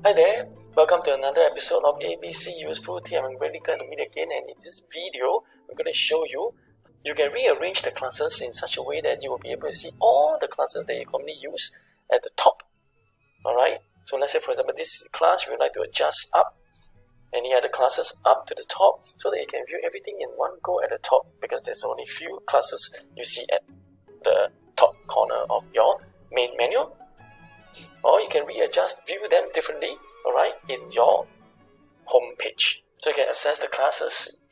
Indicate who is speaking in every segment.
Speaker 1: Hi there, welcome to another episode of ABC Useful Tip. I'm really glad to meet again, and in this video I'm going to show you can rearrange the classes in such a way that you will be able to see all the classes that you commonly use at the top. Alright, so let's say for example this class you would like to adjust up any other classes up to the top so that you can view everything in one go at the top, because there's only few classes you see at the top corner of your main menu. Or you can view them differently, alright, in your home page. So you can access the classes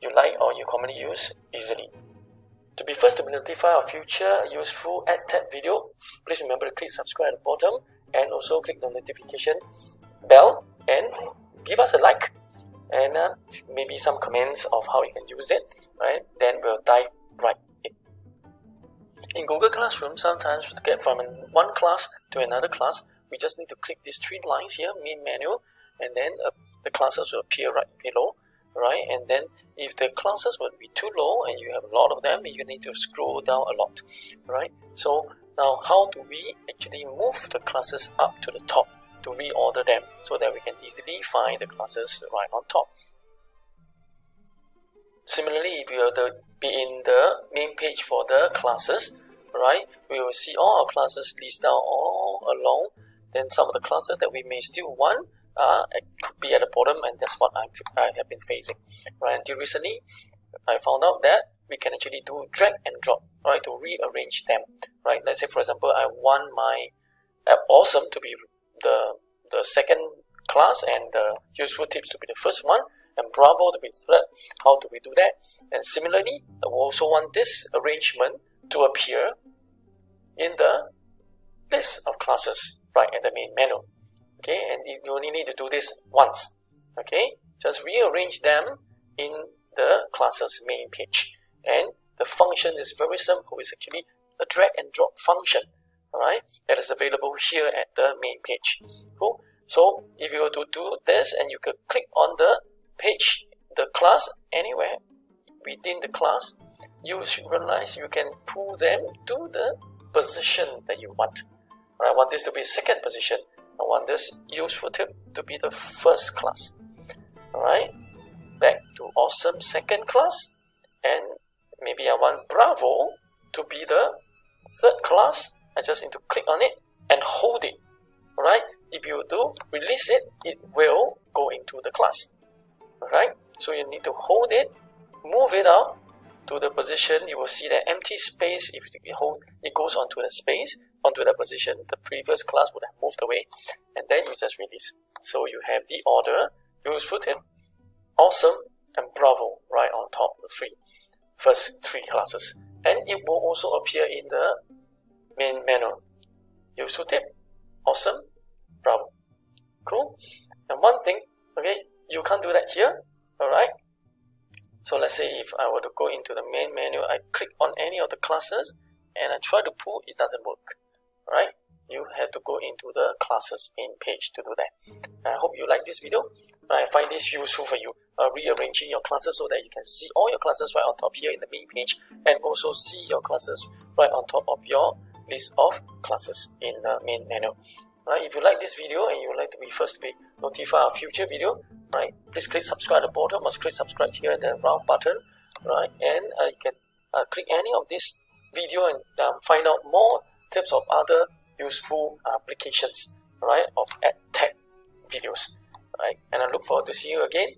Speaker 1: you like or you commonly use easily. To be first to be notified of future useful EdTech video, please remember to click subscribe at the bottom and also click the notification bell and give us a like and maybe some comments of how you can use it, right? Then we'll dive right in. In Google Classroom, sometimes to get from one class to another class, we just need to click these three lines here, main menu, and then the classes will appear right below, right? And then if the classes would be too low and you have a lot of them, you need to scroll down a lot, right? So now how do we actually move the classes up to the top to reorder them so that we can easily find the classes right on top? Similarly, if you are to be in the main page for the classes, right, we will see all our classes listed out all along. Then some of the classes that we may still want could be at the bottom, and that's what I have been facing. Right, until recently, I found out that we can actually do drag and drop, right, to rearrange them. Right, let's say for example, I want my awesome to be the second class and the useful tips to be the first one, and Bravo to be third. How do we do that? And similarly, I will also want this arrangement to appear in the list of classes right at the main menu. Okay, and you only need to do this once. Okay, just rearrange them in the classes main page. And the function is very simple. It's actually a drag and drop function. Alright, that is available here at the main page. Cool. So if you were to do this and you could click on the page, the class anywhere within the class, you should realize you can pull them to the position that you want. I want this to be second position. I want this useful tip to be the first class. Alright, back to awesome second class, and maybe I want Bravo to be the third class. I just need to click on it and hold it. Alright, if you do release it, it will go into the class. Alright, so you need to hold it, move it out to the position. You will see the empty space. If you hold, it goes onto the space, onto the position the previous class would have moved away, and then you just release. So you have the order, useful tip, awesome, and Bravo right on top of the first three classes, and it will also appear in the main menu. Useful tip, awesome, Bravo. Cool. And one thing, okay, you can't do that here. Alright, so let's say if I were to go into the main menu, I click on any of the classes and I try to pull, it doesn't work. Right, you have to go into the classes main page to do that. I hope you like this video. I find this useful for you, rearranging your classes so that you can see all your classes right on top here in the main page, and also see your classes right on top of your list of classes in the main menu. Right, if you like this video and you would like to be first to be notified of future video, right, please click subscribe at the bottom, or click subscribe here at the round button, right, and you can click any of this video and find out more tips of other useful applications, right, of EdTech videos, right, and I look forward to seeing you again